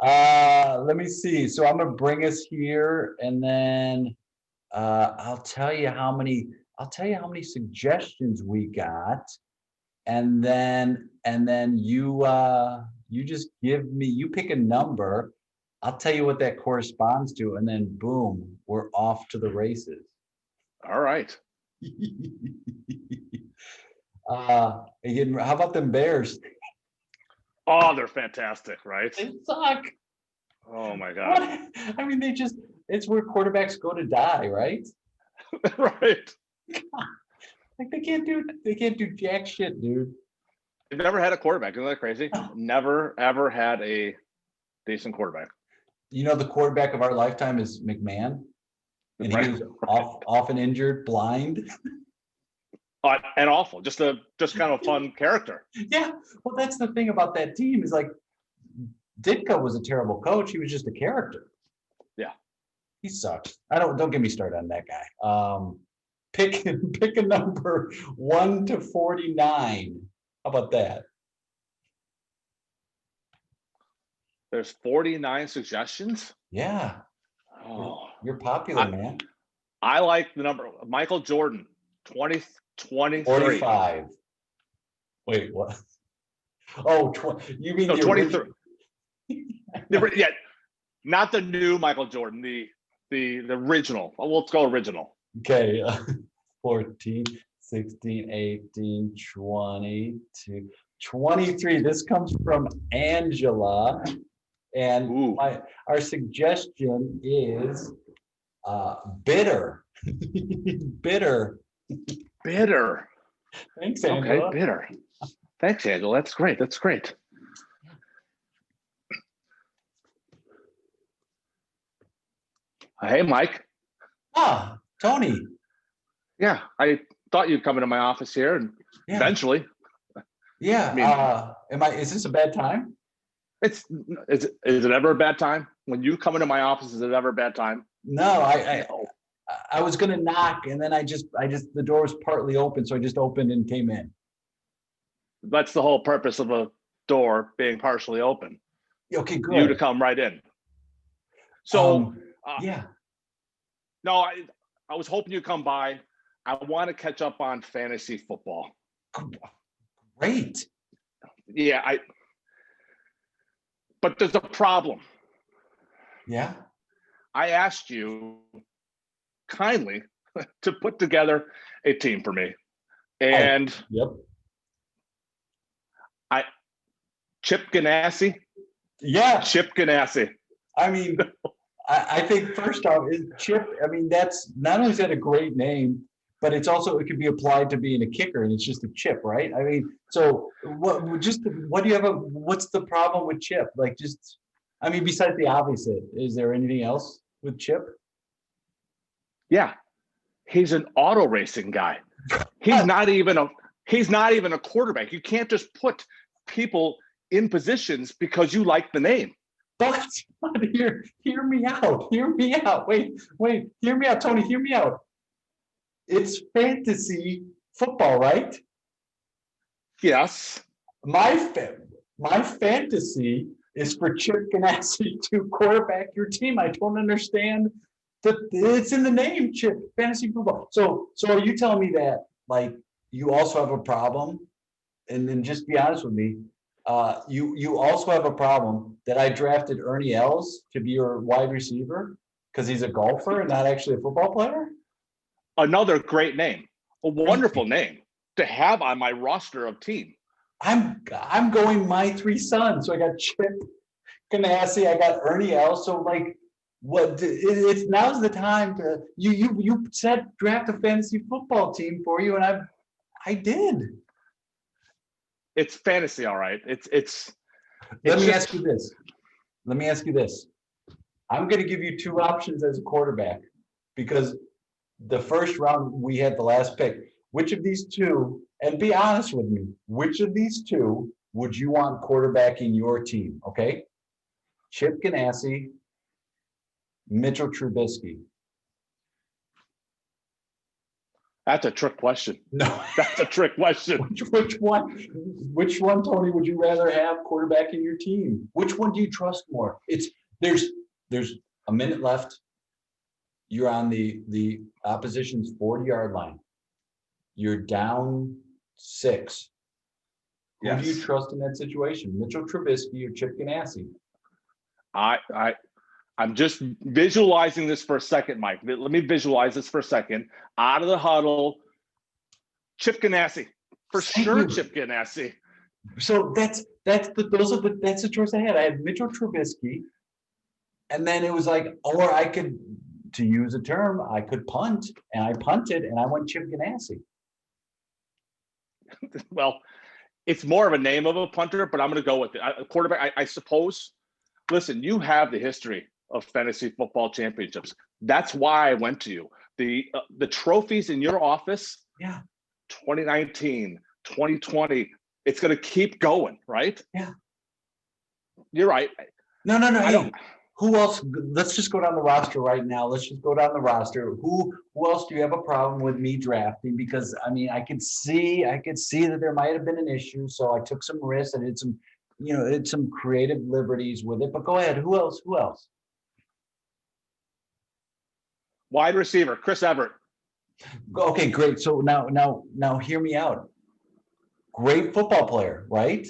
Let me see. So I'm gonna bring us here, and then I'll tell you how many. I'll tell you how many suggestions we got, and then you just give me. You pick a number. I'll tell you what that corresponds to, and then boom, we're off to the races. All right. Again, how about them Bears? Oh, they're fantastic, right? They suck. Oh my God. I mean, it's where quarterbacks go to die, right? Right. Like they can't do jack shit, dude. They've never had a quarterback. Isn't that crazy? Never, ever had a decent quarterback. You know, the quarterback of our lifetime is McMahon, and he was often injured, blind. And awful. Just kind of a fun character. Yeah. Well, that's the thing about that team is like Ditka was a terrible coach. He was just a character. Yeah. He sucks. Don't get me started on that guy. Pick a number 1 to 49. How about that? There's 49 suggestions. Yeah. Oh, You're popular, man. I like the number Michael Jordan, 23. 45. Wait, what? Oh, you mean No, the 23. Yeah, not the new Michael Jordan, the original. Well, let's go original. Okay. 14, 16, 18, 22, 23. This comes from Angela. And our suggestion is bitter. Bitter. Bitter. Thanks, Angela. Okay, bitter. Thanks, Angela. That's great. That's great. Hey, Mike. Ah, Tony. Yeah, I thought you'd come into my office here, and eventually. Yeah. Is this a bad time? Is it ever a bad time when you come into my office? Is it ever a bad time? No, I was gonna knock, and then I just the door was partly open, so I just opened and came in. That's the whole purpose of a door being partially open. Okay, good. You to come right in. So yeah. No, I was hoping you'd come by. I want to catch up on fantasy football. Great. Yeah, but there's a problem. Yeah. I asked you kindly to put together a team for me. And Chip Ganassi. Yeah. Chip Ganassi. I mean, I think first off, Chip, I mean, that's not only is that a great name, but it can be applied to being a kicker, and it's just a chip, right? I mean, so what do you have what's the problem with Chip? Like, besides the obvious, is there anything else with Chip? Yeah. He's an auto racing guy. He's not even a quarterback. You can't just put people in positions because you like the name. But hear me out. Hear me out. Wait. Hear me out, Tony. Hear me out. It's fantasy football, right? Yes. My fantasy is for Chip Ganassi to quarterback your team. I don't understand it's in the name, Chip, fantasy football. So are you telling me that like you also have a problem? And then just be honest with me. You also have a problem that I drafted Ernie Els to be your wide receiver because he's a golfer and not actually a football player? Another great name, a wonderful name to have on my roster of team. I'm going my three sons. So I got Chip Ganassi, I got Ernie Els. So like, it's now's the time to you said draft a fantasy football team for you, and I did. It's fantasy, all right. Let me ask you this. I'm going to give you two options as a quarterback because the first round we had the last pick. Which of these two, and be honest with me, which of these two would you want quarterbacking your team? Okay. Chip Ganassi, Mitchell Trubisky. That's a trick question. No. That's a trick question. Which one, Tony, would you rather have quarterback in your team? Which one do you trust more? There's a minute left. You're on the opposition's 40-yard line. You're down 6. Who do you trust in that situation? Mitchell Trubisky or Chip Ganassi? I'm just visualizing this for a second, Mike. Let me visualize this for a second. Out of the huddle, Chip Ganassi. Chip Ganassi. So that's the choice I had. I had Mitchell Trubisky, and then it was like, or I could, to use a term, I could punt, and I punted, and I went Chip Ganassi. Well, it's more of a name of a punter, but I'm going to go with it. Quarterback, I suppose. Listen, you have the history of fantasy football championships. That's why I went to you. The trophies in your office, 2019, 2020, it's going to keep going, right? Yeah. You're right. No. Who else? Let's just go down the roster right now. Let's just go down the roster. Who else do you have a problem with me drafting? Because I mean, I could see that there might have been an issue. So I took some risks and did some creative liberties with it. But go ahead. Who else? Wide receiver, Chris Everett. Okay, great. So now hear me out. Great football player, right?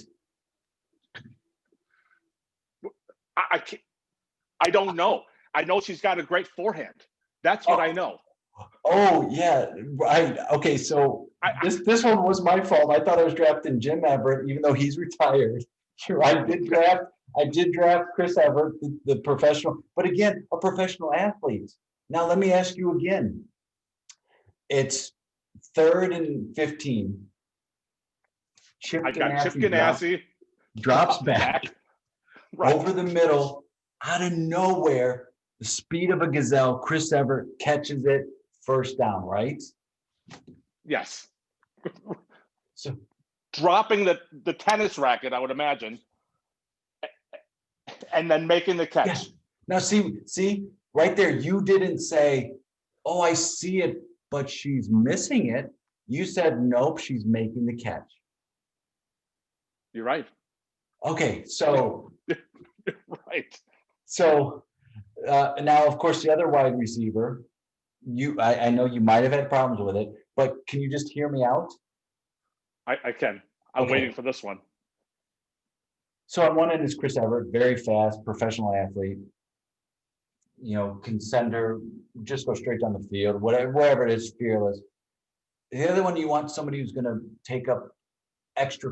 I don't know. I know she's got a great forehand. That's what I know. Oh yeah, right. Okay, so this one was my fault. I thought I was drafting Jim Everett, even though he's retired. Sure, I did draft Chris Everett, the professional, but again, a professional athlete. Now let me ask you again. It's 3rd and 15. Chip Ganassi drops back right over the middle, out of nowhere, the speed of a gazelle. Chris Everett catches it, first down, right? Yes. So dropping the tennis racket, I would imagine, and then making the catch. Yeah. Now see right there, you didn't say, "Oh, I see it, but she's missing it." You said, "Nope, she's making the catch." You're right. Okay, so right. So now, of course, the other wide receiver, I know you might have had problems with it, but can you just hear me out? I can. I'm waiting for this one. So on one end is Chris Everett, very fast, professional athlete. Can send her, just go straight down the field, wherever it is, fearless. The other one, you want somebody who's going to take up extra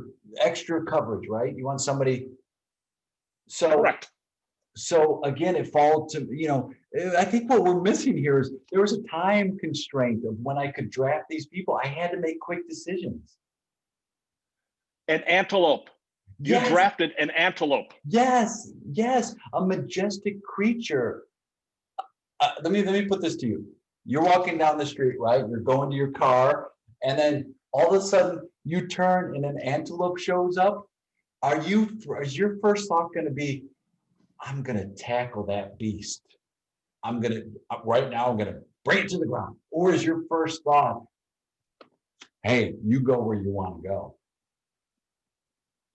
coverage, right? You want somebody. So correct. So again, it falls to, I think what we're missing here is there was a time constraint of when I could draft these people. I had to make quick decisions. An antelope. You drafted an antelope. Yes, a majestic creature. Let me put this to you. You're walking down the street, right? You're going to your car, and then all of a sudden you turn and an antelope shows up. Is your first thought going to be, I'm going to tackle that beast? Right now, I'm going to bring it to the ground. Or is your first thought, hey, you go where you want to go?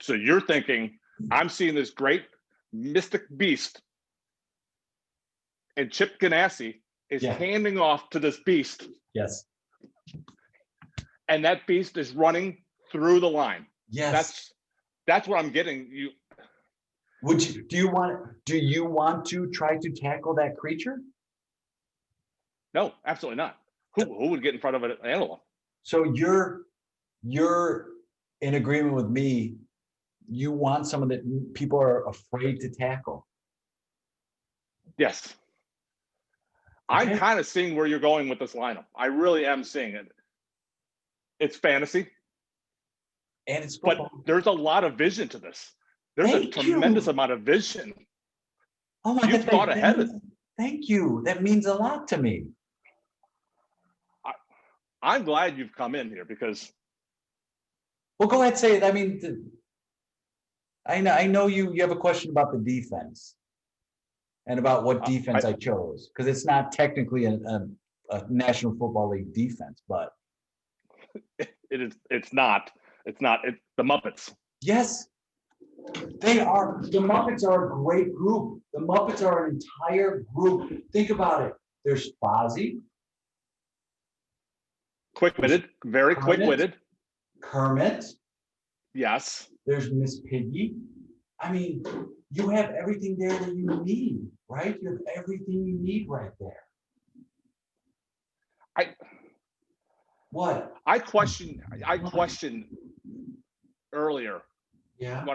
So you're thinking, I'm seeing this great mystic beast, and Chip Ganassi is handing off to this beast. Yes. And that beast is running through the line. Yes. That's what I'm getting. Do you want to try to tackle that creature? No, absolutely not. Who would get in front of an animal? So you're in agreement with me. You want someone that people are afraid to tackle. Yes. I'm kind of seeing where you're going with this lineup. I really am seeing it. It's fantasy. And it's football. But there's a lot of vision to this. There's a tremendous amount of vision. Oh my God. You've thought ahead of it. Thank you. That means a lot to me. I'm glad you've come in here because. Well, go ahead, say it. I mean, I know you have a question about the defense and about what defense I chose, because it's not technically a National Football League defense, but It's not the Muppets. Yes, they are. The Muppets are a great group. The Muppets are an entire group. Think about it. There's Fozzie. Quick-witted, very Kermit. quick-witted. Kermit. Yes. There's Miss Piggy. I mean, you have everything there that you need, right? You have everything you need right there. What? I questioned earlier. Yeah.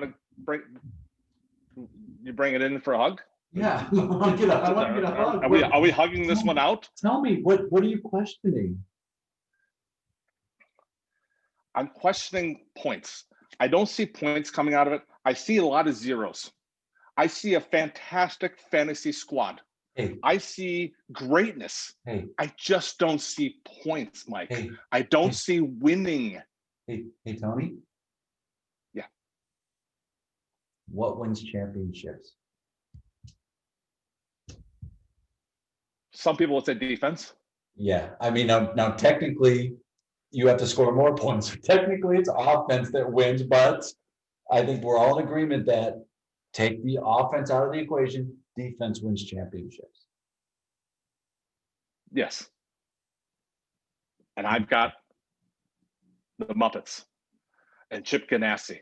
You bring it in for a hug? Yeah. I want to get a hug. Are we hugging this one out? Tell me, what are you questioning? I'm questioning points. I don't see points coming out of it. I see a lot of zeros. I see a fantastic fantasy squad. Hey. I see greatness. Hey. I just don't see points, Mike. Hey. I don't see winning. Hey, Tony? Yeah. What wins championships? Some people would say defense. Yeah. I mean, now technically, you have to score more points. Technically, it's offense that wins, but I think we're all in agreement that take the offense out of the equation, defense wins championships. Yes. And I've got the Muppets and Chip Ganassi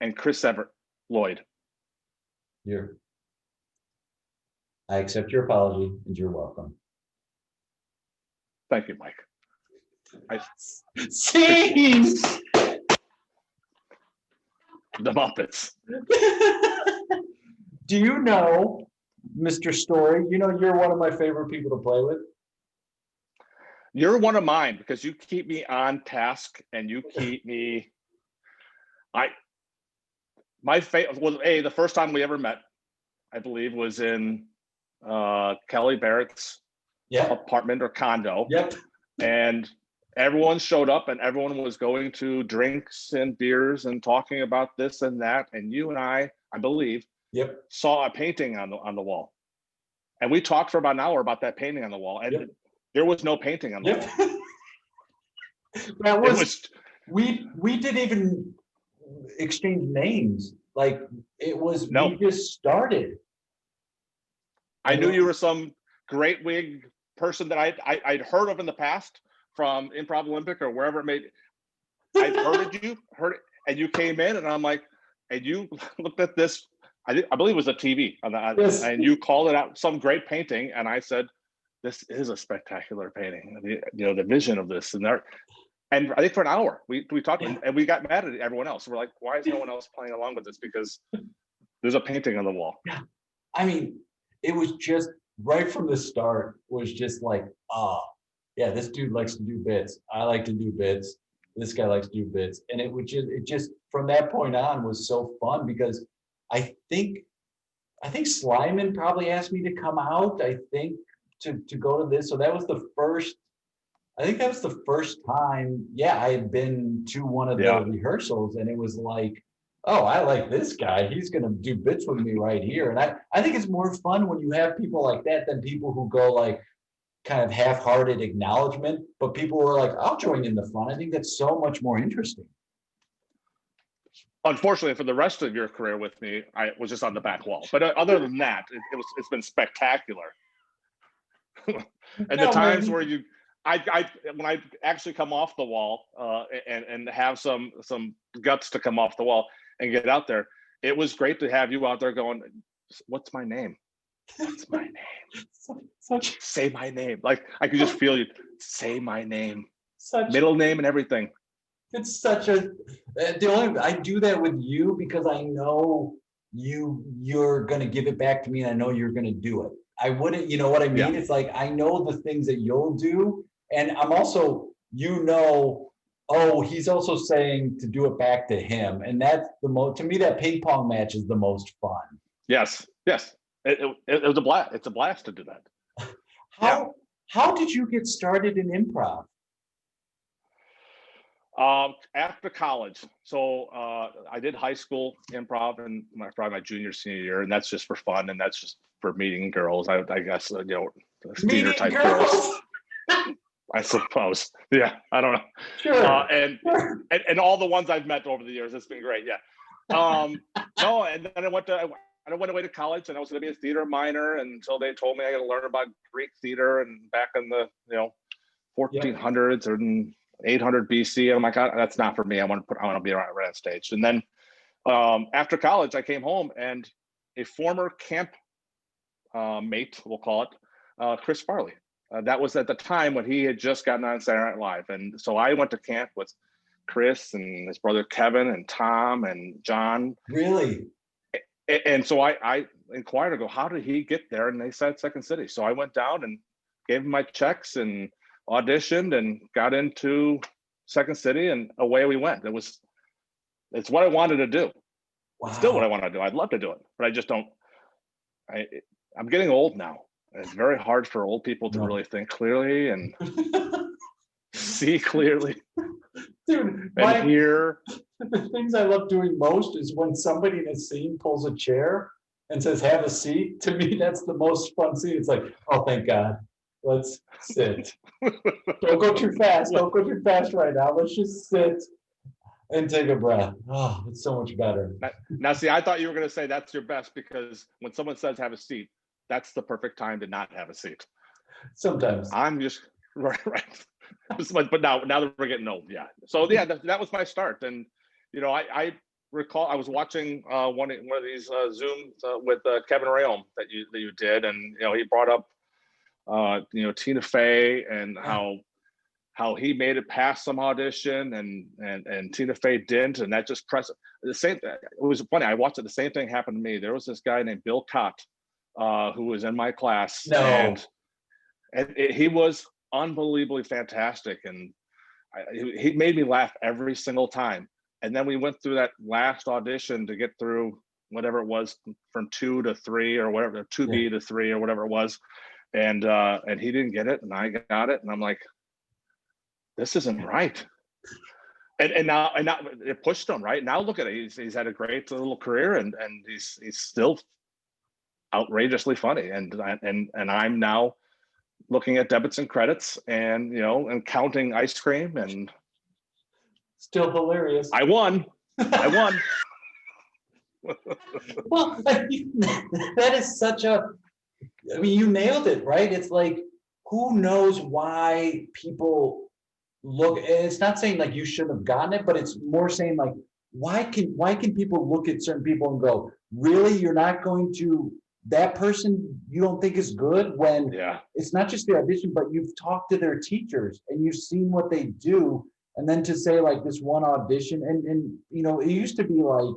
and Chris Everett Lloyd. I accept your apology and you're welcome. Thank you, Mike. Sing! The Muppets. Do you know, Mr. Storey, you're one of my favorite people to play with? You're one of mine because you keep me on task and you keep me. My favorite was the first time we ever met, I believe, was in Kelly Barrett's apartment or condo. Yep. And everyone showed up and everyone was going to drinks and beers and talking about this and that. And you and I believe, saw a painting on the wall. And we talked for about an hour about that painting on the wall. And there was no painting on the wall. We didn't even exchange names. Like we just started. I knew you were some great wig person that I'd heard of in the past from Improv Olympic or wherever it may be. I'd heard it, and you came in, and I'm like, and you looked at this. I believe it was a TV, and you called it out some great painting, and I said, "This is a spectacular painting." The vision of this, and I think for an hour we talked, and we got mad at everyone else. We're like, "Why is no one else playing along with this?" Because there's a painting on the wall. Yeah, I mean, it was just right from the start. Was just like, yeah, this dude likes to do bits. I like to do bits. This guy likes to do bits, and it just from that point on was so fun because I think Slyman probably asked me to come out. I think to go to this, so that was the first. I think that was the first time. Yeah, I had been to one of the rehearsals, and it was like, oh, I like this guy. He's gonna do bits with me right here, and I think it's more fun when you have people like that than people who go like kind of half-hearted acknowledgement, but people were like, I'll join in the fun. I think that's so much more interesting. Unfortunately, for the rest of your career with me, I was just on the back wall. But other than that, it's been spectacular. And the times where when I actually come off the wall and have some guts to come off the wall and get out there, it was great to have you out there going, "What's my name? What's my name? Say my name." Like I could just feel you say my name, middle name and everything. It's such a. I do that with you because I know you're gonna give it back to me, and I know you're gonna do it. I wouldn't, you know what I mean? Yeah. It's like I know the things that you'll do, and I'm also, oh, he's also saying to do it back to him, and that's the most. To me, that ping pong match is the most fun. Yes. It was a blast. It's a blast to do that. How did you get started in improv? After college, so I did high school improv in probably my junior senior year, and that's just for fun, and that's just for meeting girls. I guess theater type girls. I suppose. Yeah, I don't know. Sure. And all the ones I've met over the years, it's been great. Yeah. No, and then I went away to college, and I was going to be a theater minor until they told me I got to learn about Greek theater and back in the 1400s or 800 BC. I'm like, that's not for me. I want to be right on stage. And then after college, I came home, and a former camp mate, we'll call it, Chris Farley. That was at the time when he had just gotten on Saturday Night Live, and so I went to camp with Chris and his brother Kevin and Tom and John. Really? And so I inquired, I go, how did he get there? And they said Second City. So I went down and gave him my checks and auditioned and got into Second City, and away we went. It's what I wanted to do. Wow. It's still what I want to do. I'd love to do it, but I just don't. I'm getting old now. It's very hard for old people to really think clearly and see clearly. Dude, and hear. The things I love doing most is when somebody in a scene pulls a chair and says, have a seat. To me, that's the most fun scene. It's like, oh, thank God. Let's sit. Don't go too fast. Don't go too fast right now. Let's just sit and take a breath. Oh, it's so much better. Now, see, I thought you were going to say that's your best, because when someone says have a seat, that's the perfect time to not have a seat. Sometimes. I'm just right. But now that we're getting old, yeah. So yeah, that was my start. And I recall I was watching one of these Zooms with Kevin Rayom that you did, and he brought up Tina Fey and how he made it past some audition and Tina Fey didn't, and that just pressed the same. It was funny. I watched it. The same thing happened to me. There was this guy named Bill Cott who was in my class, and he was unbelievably fantastic, and he made me laugh every single time. And then we went through that last audition to get through whatever it was from 2 to 3 or whatever, 2B to 3 or whatever it was, and he didn't get it, and I got it, and I'm like, this isn't right. And now it pushed him right. Now look at it. He's had a great little career, and he's still outrageously funny. And I'm now looking at debits and credits, and and counting ice cream, and still hilarious. I won. Well, that is such a. I mean, you nailed it, right? It's like, who knows why people look. It's not saying like you shouldn't have gotten it, but it's more saying like, why can people look at certain people and go, really, you're not going to. That person you don't think is good, when it's not just the audition, but you've talked to their teachers and you've seen what they do. And then to say like this one audition, and it used to be like,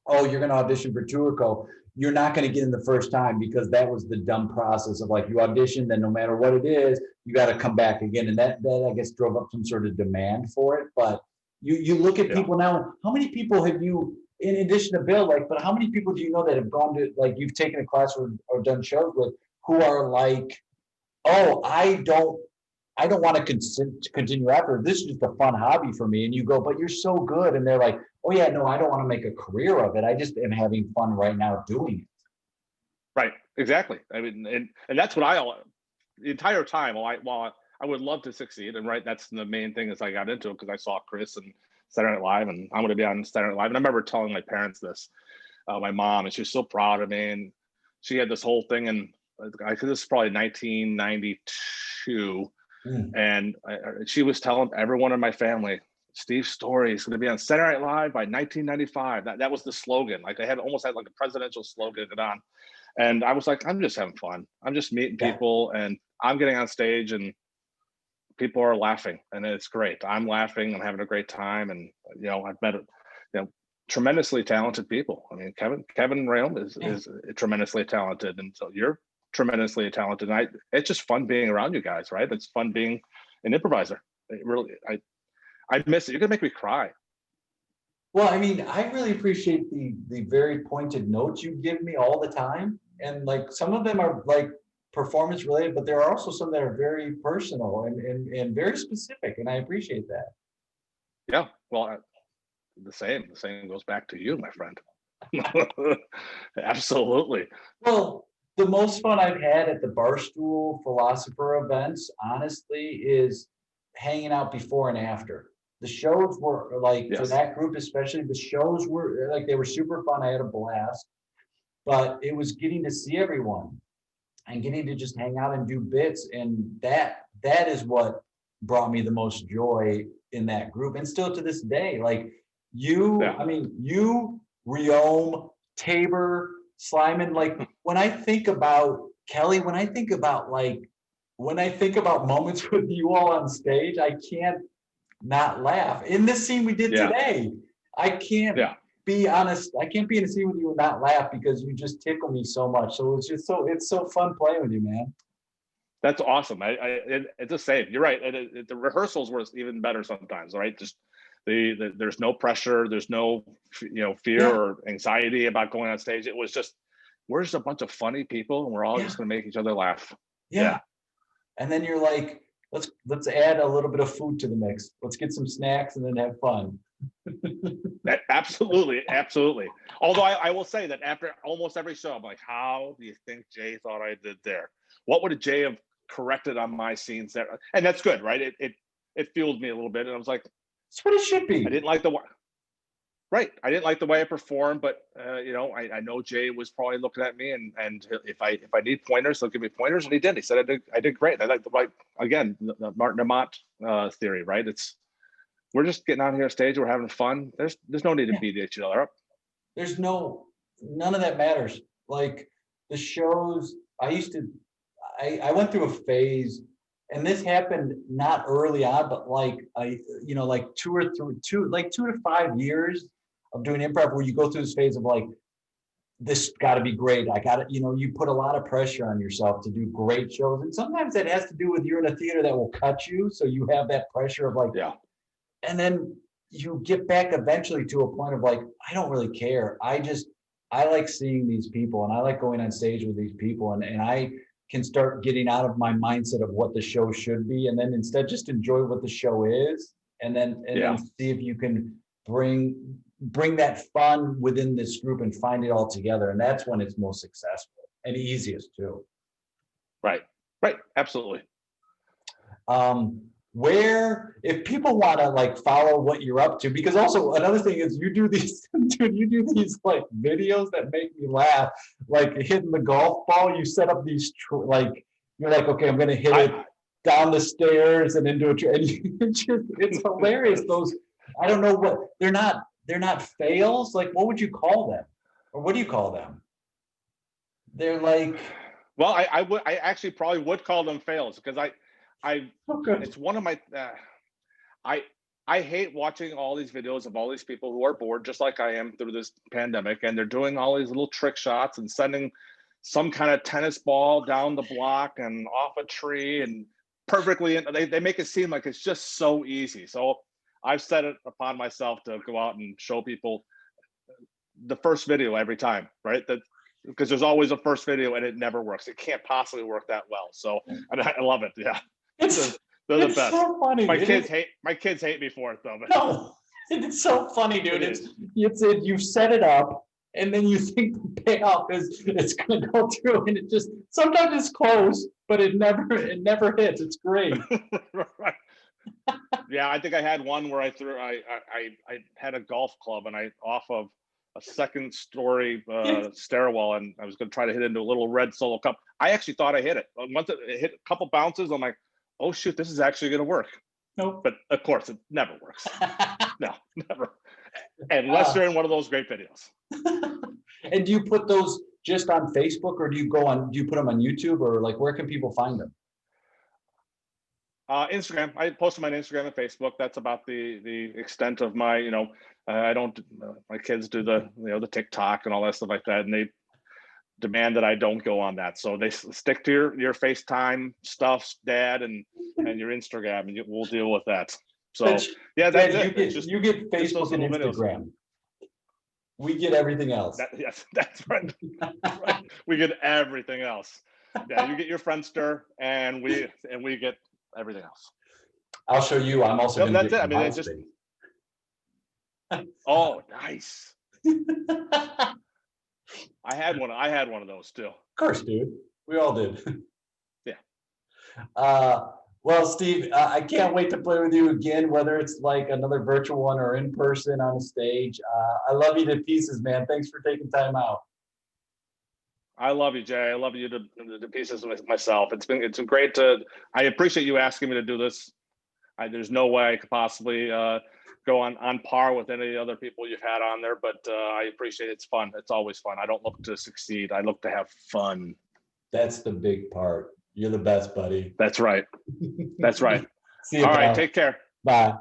oh, you're going to audition for Turco, you're not going to get in the first time, because that was the dumb process of like, you audition, then no matter what it is, you got to come back again. And that I guess drove up some sort of demand for it. But you look at people now, how many people have you, in addition to Bill, but how many people do you know that have gone to, like, you've taken a class or done shows with, who are like, oh, I don't want to continue after. This is just a fun hobby for me. And you go, but you're so good. And they're like, oh yeah, no, I don't want to make a career of it. I just am having fun right now doing it. Right. Exactly. I mean, and that's what the entire time, while I would love to succeed. And that's the main thing as I got into it, because I saw Chris and Saturday Night Live, and I'm going to be on Saturday Night Live. And I remember telling my parents this, my mom, and she was so proud of me. And she had this whole thing, and this is probably 1992. And she was telling everyone in my family, Steve Storey is going to be on Saturday Night Live by 1995. That was the slogan. Like, they almost had like a presidential slogan on. And I was like, I'm just having fun. I'm just meeting people, and I'm getting on stage, and people are laughing, and it's great. I'm laughing. I'm having a great time. And, I've met, tremendously talented people. I mean, Kevin Rayom is tremendously talented. And so you're tremendously talented. And it's just fun being around you guys, right? It's fun being an improviser. It really, I miss it. You're gonna make me cry. Well, I mean, I really appreciate the very pointed notes you give me all the time. And like, some of them are like performance related, but there are also some that are very personal and very specific. And I appreciate that. Yeah, well, the same goes back to you, my friend. Absolutely. Well, The most fun I've had at the Barstool Philosopher events, honestly, is hanging out before and after. The shows were like, for Yes. that group especially, the shows were like, they were super fun. I had a blast, but it was getting to see everyone and getting to just hang out and do bits. And that is what brought me the most joy in that group. And still to this day, like Yeah. I mean, you, Riome, Tabor, Slyman, like when I think about Kelly, when I think about moments with you all on stage, I can't not laugh. In this scene we did Yeah. today, I can't Yeah. be honest. I can't be in a scene with you and not laugh because you just tickle me so much. So it's so fun playing with you, man. That's awesome. It's the same. You're right. The rehearsals were even better sometimes, right? Just there's no pressure. There's no, fear or anxiety about going on stage. It was just, we're just a bunch of funny people and we're all just going to make each other laugh. Yeah. And then you're like, let's add a little bit of food to the mix. Let's get some snacks and then have fun. Absolutely. Absolutely. Although I will say that after almost every show, I'm like, how do you think Jay thought I did there? What would Jay have corrected on my scenes there? And that's good, right? It fueled me a little bit. And I was like, that's what it should be. I didn't like the way I performed, but I know Jay was probably looking at me, and if I need pointers, he'll give me pointers, and he did. He said I did great. I like the Martin Demott theory, right? We're just getting out here on stage, we're having fun. There's no need to beat each other up. There's none of that matters. Like the shows I went through a phase, and this happened not early on, but like 2 to 5 years of doing improv where you go through this phase of like, this got to be great. I got to, you put a lot of pressure on yourself to do great shows. And sometimes that has to do with you're in a theater that will cut you. So you have that pressure of like, yeah. And then you get back eventually to a point of like, I don't really care. I like seeing these people and I like going on stage with these people, and I can start getting out of my mindset of what the show should be. And then instead just enjoy what the show is. And then see if you can bring that fun within this group and find it all together. And that's when it's most successful and easiest too. Right. Absolutely. Where, if people want to like follow what you're up to, because also another thing is you do these like videos that make me laugh, like hitting the golf ball. You set up these you're like, okay, I'm going to hit it down the stairs and into a tree. And it's hilarious. Those, I don't know what, they're not fails. Like, what would you call them? Or what do you call them? They're like, well, I actually probably would call them fails, because it's one of my, I hate watching all these videos of all these people who are bored, just like I am through this pandemic, and they're doing all these little trick shots and sending some kind of tennis ball down the block and off a tree and perfectly, they make it seem like it's just so easy. So I've set it upon myself to go out and show people the first video every time, right? Because there's always a first video and it never works. It can't possibly work that well. So I love it. Yeah. They're the best. So funny. My kids hate me for it though. But no, it's so funny, dude. You've set it up, and then you think the payoff is it's gonna go through, and it just sometimes it's close, but it never hits. It's great. Right. Yeah, I think I had one where I had a golf club and I off of a second story stairwell, and I was going to try to hit into a little red Solo cup. I actually thought I hit it. Once it hit a couple bounces, I'm like, oh shoot, this is actually going to work. Nope. But of course, it never works. No, never. Unless you're in one of those great videos. And do you put those just on Facebook, or do you put them on YouTube, or like where can people find them? Instagram. I post them on Instagram and Facebook. That's about the extent of my, I don't, my kids do the TikTok and all that stuff like that. And they demand that I don't go on that. So they stick to your FaceTime stuff, Dad, and your Instagram, and we'll deal with that. So that's it. You get Facebook and Instagram. Videos. We get everything else. Yes, that's right. Right. We get everything else. Yeah, you get your Friendster, and we get everything else. I'll show you. I'm also going to get. I mean, it's just. Oh, nice. I had one of those too. Of course, dude. We all did. Yeah. Well, Steve, I can't wait to play with you again, whether it's like another virtual one or in person on a stage. I love you to pieces, man. Thanks for taking time out. I love you, Jay. I love you to pieces myself. It's been great to. I appreciate you asking me to do this. There's no way I could possibly go on par with any other people you've had on there, but I appreciate it. It's fun. It's always fun. I don't look to succeed. I look to have fun. That's the big part. You're the best, buddy. That's right. That's right. See you, All right. pal. Take care. Bye.